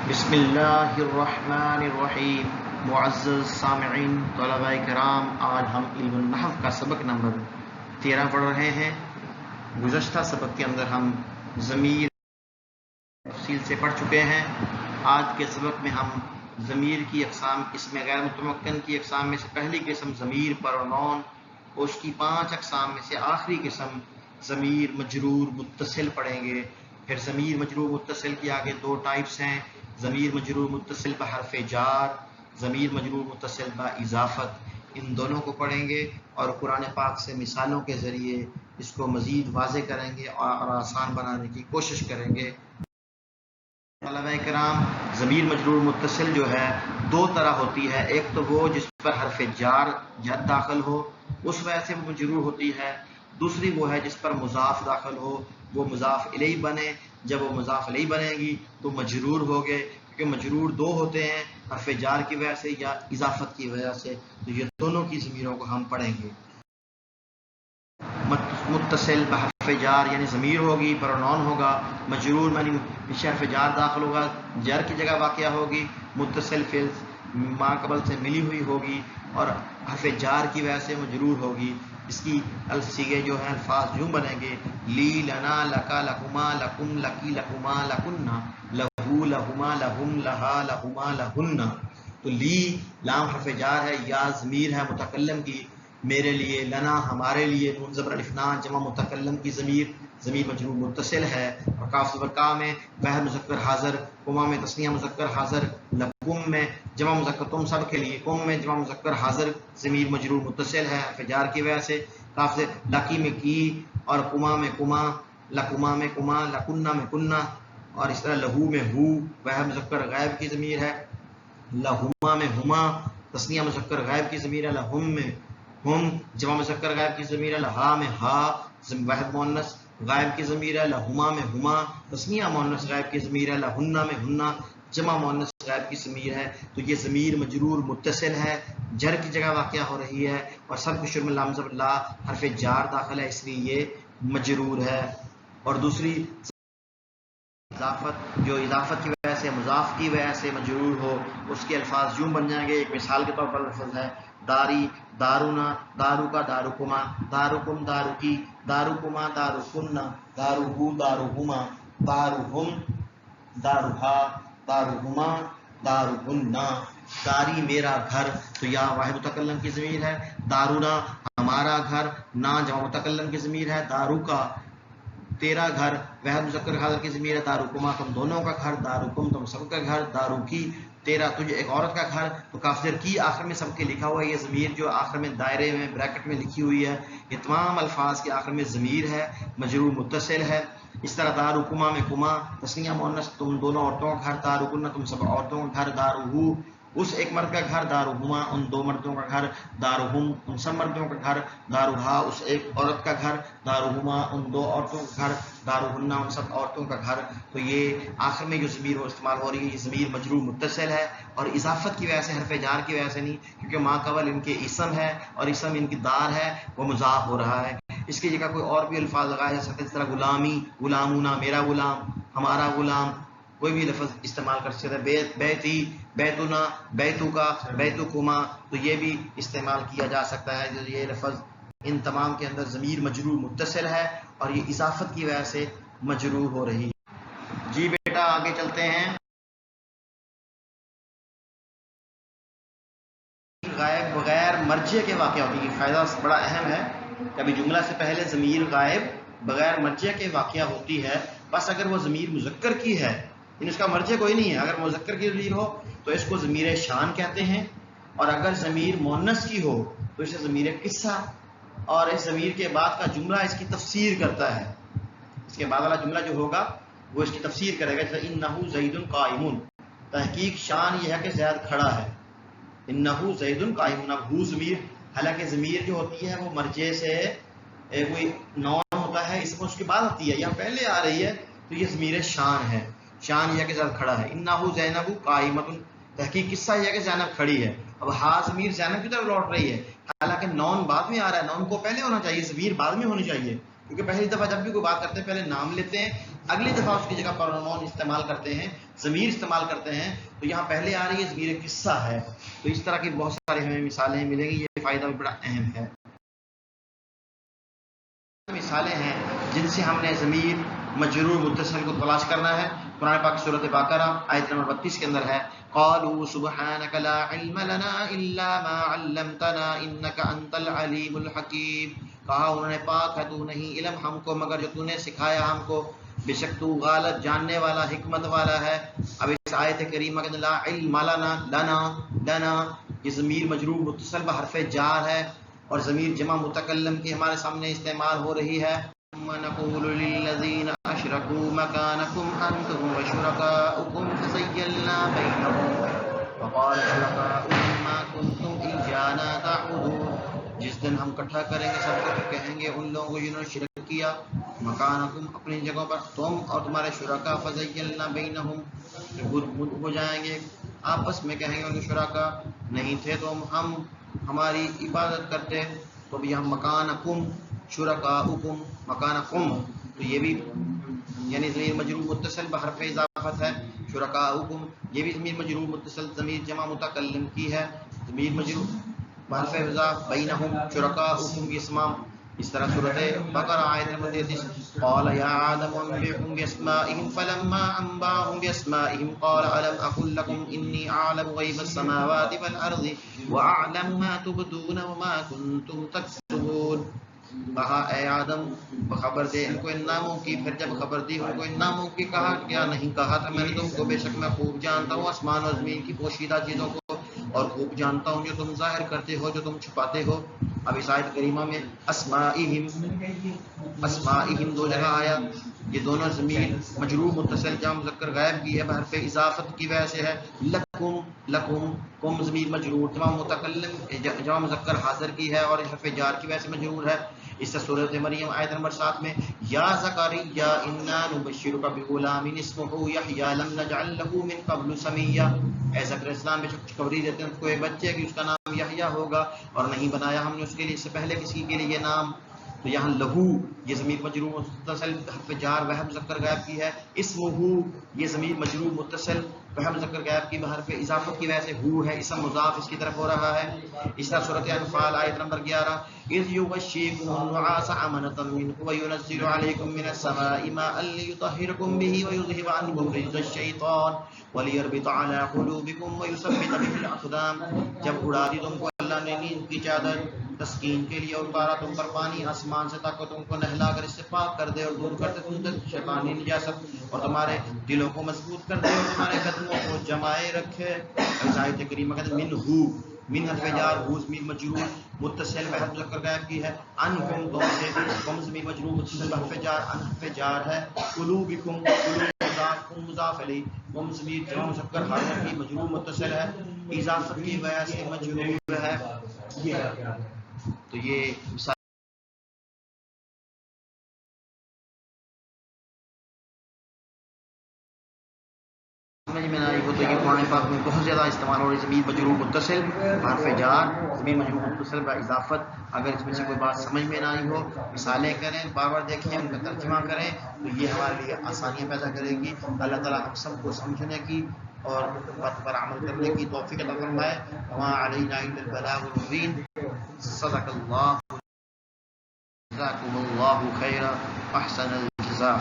بسم اللہ الرحمن الرحیم۔ معزز سامعین، طلباء کرام، آج ہم علم النحو کا سبق نمبر 13 پڑھ رہے ہیں۔ گزشتہ سبق کے اندر ہم ضمیر تفصیل سے پڑھ چکے ہیں۔ آج کے سبق میں ہم ضمیر کی اقسام، اسم غیر متمکن کی اقسام میں سے پہلی قسم ضمیر پرونون، اور اس کی 5 اقسام میں سے آخری قسم ضمیر مجرور متصل پڑھیں گے۔ پھر ضمیر مجرور متصل کی آگے 2 ٹائپس ہیں، ضمیر مجرور متصل بحرف جار، ضمیر مجرور متصل با اضافت، ان دونوں کو پڑھیں گے اور قرآن پاک سے مثالوں کے ذریعے اس کو مزید واضح کریں گے اور آسان بنانے کی کوشش کریں گے۔ طلباء کرام، ضمیر مجرور متصل جو ہے 2 طرح ہوتی ہے، ایک تو وہ جس پر حرف جار جد داخل ہو، اس وجہ سے وہ مجرور ہوتی ہے، دوسری وہ ہے جس پر مضاف داخل ہو، وہ مضاف الیہ بنے۔ جب وہ مضاف الیہ بنے گی تو مجرور ہوگے، کیونکہ مجرور 2 ہوتے ہیں، حرف جار کی وجہ سے یا اضافت کی وجہ سے، تو یہ دونوں کی ضمیروں کو ہم پڑھیں گے۔ متصل بحرف جار یعنی ضمیر ہوگی، پرونون ہوگا، مجرور یعنی پیچھے حرف جار داخل ہوگا، جر کی جگہ واقع ہوگی، متصل فعل ما قبل سے ملی ہوئی ہوگی اور حرف جار کی وجہ سے مجرور ہوگی۔ اس کی الصیغے جو ہیں الفاظ یوں بنیں گے، لی لنا لکا لکما لکم لکی لکما لکنہ لہو لہما لہم لہا لہما لہن۔ تو لی لام حرف جار ہے، یا ضمیر ہے متکلم کی، میرے لیے، لنا ہمارے لیے، نون زبر الف لام جمع متکلم کی ضمیر مجرور متصل ہے، اور کاف زبر کا میں واحد مذکر حاضر، کما میں تثنیہ مذکر حاضر، لکم میں جمع مذکر تم سب کے لیے، کم میں جمع مذکر حاضر، ضمیر مجرور متصل ہے حرف جار کی وجہ سے، کاف سے لکی میں کی، اور کما میں کما، لکما میں کما، لکنہ میں کنہ، اور اس طرح لہو میں ہو واحد مذکر غائب کی ضمیر ہے، لہما میں ہما تثنیہ مذکر غائب کی ضمیر ہے، لہم میں ہم جمع مذکر غائب کی ضمیر ہے، لہا میں ہا واحد مؤنث غائب کی ضمیر ہے، لہما میں ہما تثنیہ مؤنث غائب کی ضمیر ہے، لہنہ میں ہنہ جمع مؤنث غائب کی ضمیر ہے۔ تو یہ ضمیر مجرور متصل ہے، جر کی جگہ واقع ہو رہی ہے، اور سب کچھ میں لام زبر لا حرف جار داخل ہے، اس لیے یہ مجرور ہے۔ اور دوسری اضافت، جو اضافت کی وجہ سے مضاف کی وجہ سے مجرور ہو، اس کے الفاظ یوں بن جائیں گے۔ ایک مثال کے طور پر لفظ ہے داری، دارونا، دارو کا دارکما، دارکم دارکی، دارکما دارکنہ، داروہو داروہما، داروہم داروہا، داروہما داروہنہ۔ داری میرا گھر، تو یا واحد متکلم کی ضمیر ہے، دارونا ہمارا گھر، نا جمع متکلم کی ضمیر ہے، دارو کا تیرا گھر واحد مذکر حاضر کی ضمیر ہے، دارکما تم دونوں کا گھر، دارکم تم سب کا گھر، دارو کی تیرا تجھے ایک عورت کا گھر۔ تو کافر کی آخر میں سب کے لکھا ہوا ہے، یہ ضمیر جو آخر میں دائرے میں بریکٹ میں لکھی ہوئی ہے، یہ تمام الفاظ کے آخر میں ضمیر ہے، مجرور متصل ہے۔ اس طرح دارکما میں کما تثنیہ مؤنث تم دونوں عورتوں کا گھر، دارکنہ تم سب عورتوں کا گھر، داروہو اس ایک مرد کا گھر، داروہما ان 2 مردوں کا گھر، داروہم ان سب مردوں کا گھر، داروہا اس ایک عورت کا گھر، داروہما ان 2 عورتوں کا گھر، داروہنہ ان سب عورتوں کا گھر۔ تو یہ آخر میں جو ضمیر استعمال ہو رہی ہے، یہ ضمیر مجرور متصل ہے، اور اضافت کی وجہ سے حرف جار کی وجہ سے نہیں، کیونکہ ما قبل ان کے اسم ہے اور اسم ان کی دار ہے، وہ مضاف ہو رہا ہے۔ اس کی جگہ کوئی اور بھی الفاظ لگائے جا سکتے ہیں، جس طرح غلامی، غلامونا میرا غلام، ہمارا غلام، کوئی بھی لفظ استعمال کر سکتے ہیں، بیتی، بیتنا، بیتکا، بیتکما، تو یہ بھی استعمال کیا جا سکتا ہے۔ یہ لفظ ان تمام کے اندر ضمیر مجرور متصل ہے اور یہ اضافت کی وجہ سے مجرور ہو رہی ہے۔ جی بیٹا آگے چلتے ہیں۔ غائب بغیر مرجع کے واقع ہوتی ہے، یہ فائدہ بڑا اہم ہے۔ کبھی جملہ سے پہلے ضمیر غائب بغیر مرجع کے واقع ہوتی ہے، بس اگر وہ ضمیر مذکر کی ہے، یعنی اس کا مرجع کوئی نہیں ہے، اگر مذکر کی ضمیر ہو تو اس کو ضمیر شان کہتے ہیں، اور اگر ضمیر مؤنث کی ہو تو اسے ضمیر قصہ، اور اس ضمیر کے بعد کا جملہ اس کی تفسیر کرتا ہے، اس کے بعد والا جملہ جو ہوگا وہ اس کی تفسیر کرے گا، جیسے انہ زید قائم، تحقیق شان یہ ہے کہ زید کھڑا ہے، انہ زید قائم، اب ہو ضمیر، حالانکہ ضمیر جو ہوتی ہے وہ مرجع سے کوئی نون ہوتا ہے، اس کو اس کے بعد آتی ہے یا پہلے آ رہی ہے، تو یہ ضمیر شان ہے، شان یہ کہ زید کھڑا ہے، انہ زینب قائمۃ، تحقیق قصہ یہ ہے کہ زینب کھڑی ہے۔ اب ہا ضمیر زینب کی طرف لوٹ رہی ہے، حالانکہ نون بعد میں آ رہا ہے، نون کو پہلے ہونا چاہیے، ضمیر بعد میں ہونی چاہیے، کیونکہ پہلی دفعہ جب بھی کوئی بات کرتے ہیں پہلے نام لیتے ہیں، اگلی دفعہ اس کی جگہ پرونون استعمال کرتے ہیں، ضمیر استعمال کرتے ہیں، تو یہاں پہلے آ رہی ہے ضمیر قصہ ہے. تو اس طرح کی بہت ساری ہمیں مثالیں ملیں گی. یہ فائدہ بھی بڑا اہم ہے. مثالیں ہیں جن سے ہم نے ضمیر مجرور متصل کو تلاش کرنا ہے. قرآن پاک سورۃ بقرہ آیت نمبر 32 کے اندر ہے قالوا سبحانك لا علم لنا الا ما علمتنا انك انت العلیم الحکیم. کہا انہوں نے پاک ہے تو نہیں علم ہم کو مگر جو تو نے سکھایا ہم کو، بے شک تو غالب جاننے والا حکمت والا ہے. اب اس آیت کریمہ کے اندر لا علم لنا لنا یہ ضمیر مجرور متصل بحرف جار ہے اور ضمیر جمع متکلم کی ہمارے سامنے استعمال ہو رہی ہے. نقول للذین اشرکوا مکانکم انتم وشرکاؤکم فزیلنا بینہم وقال شرکاؤکم ما کنتم ایانا تعبدون. جس دن ہم اکٹھا کریں گے سب کو تو کہیں گے ان لوگوں کو جنہوں نے شرک کیا، مکانکم اپنی جگہوں پر، تم اور تمہارے شرکا فزیلنا بینہم ہو جائیں گے آپس میں، کہیں گے ان کے شرکا نہیں تھے تو ہم ہماری عبادت کرتے. تو بھی ہم مکانکم شرکاؤکم مکانکم، تو یہ بھی یعنی ضمیر مجرور متصل بحرف اضافت ہے. شرکاؤکم یہ بھی ضمیر مجرور متصل ضمیر جمع متکلم کی ہے. ضمیر مجرور بحرف اضافت بینہم شرکاؤکم کی اسمام. اس طرح سورۃ بقرہ آیت نمبر 33 قال یا آدم انبئهم باسمائهم فلما انباهم باسمائهم قال الم اقل لكم انی اعلم غیب السماوات والارض واعلم ما تبدون وما کنتم تکتمون. کہا اے آدم خبر دے ان کو ان ناموں کی. پھر جب خبر دی ان کو ان ناموں کی کہا کیا نہیں کہا تھا میں نے تم کو، بے شک میں خوب جانتا ہوں آسمان اور زمین کی پوشیدہ چیزوں کو اور خوب جانتا ہوں جو تم ظاہر کرتے ہو جو تم چھپاتے ہو. اب اس آیت کریمہ میں اسمائہم دو جگہ آیا. یہ دونوں ضمیر مجرور متصل جمع مذکر غائب کی ہے بحرف اضافت کی وجہ سے ہے. لکم لکم کم ضمیر مجرور جمع متکلم جمع مذکر حاضر کی ہے اور حرف جار کی وجہ سے مجرور ہے. اس سے سورۃ مریم آیت نمبر 7 میں یا زکریا انا نبشرک بغلام اسمہ یحیی لم نجعل له من قبل سمیا. اے زکریا السلام بے شک خوشخبری دیتے ہیں اس کو ایک بچے کی اس کا نام یحییٰ ہوگا اور نہیں بنایا ہم نے اس کے لیے اس سے پہلے کسی کے لیے نام. تو یہاں لہو یہ ضمیر مجرور متصل حرف جار وہم مذکر غائب کی ہے. اسمہ یہ ضمیر مجرور متصل وہم مذکر غائب کی بحرف اضافت کی وجہ سے ہو ہے اسم مضاف اس کی طرف ہو رہا ہے. اس طرح سورۃ انفال آیت نمبر 11 اذ یغشیکم النعاس امنۃ منہ وینزل علیکم من السماء ماء لیطہرکم بہ ویذہب عنکم رجز الشیطان ولیربط علی قلوبکم ویثبت بہ الاقدام. جب اڑا دی تم کو اللہ نے نیند کی چادر تسکین کے لیے اور اتارا تم پر پانی آسمان سے تاکہ تم کو نہلا کر اس سے پاک کر دے اور دور کر دے تم سے شیطانی نجاست اور تمہارے دلوں کو مضبوط کر دے اور تمہارے قدموں کو جمائے رکھے. اس آیت کریمہ کہتے ہیں منہو من حرف جار ہو ضمیر مجرور متصل بحرف مذکر غائب کی ہے. انکم تم سے کم ضمیر مجرور متصل بحرف جار ان حرف جار ہے. قلوبکم قلوب مضاف مضاف الیہ کم ضمیر جمع مذکر حاضر کی مجرور متصل ہے اضافت کی وجہ سے مجرور ہے. تو یہ سمجھ میں نہ آئی ہو تو یہ قرآن پاک میں بہت زیادہ استعمال ہو رہی ہے. ضمیر مجرور متصل حرف جار ضمیر مجرور متصل با اضافت. اگر اس میں سے کوئی بات سمجھ میں نہ آئی ہو مثالیں کریں بار بار دیکھیں ان کا ترجمہ کریں تو یہ ہمارے لیے آسانیاں پیدا کرے گی. اللہ تعالیٰ ہم سب کو سمجھنے کی اور بات پر عمل کرنے کی توفیق عطا فرمائے. وما علینا الا البلاغ المبین. صدق اللہ جزاکم اللہ خیرا احسن الجزاء.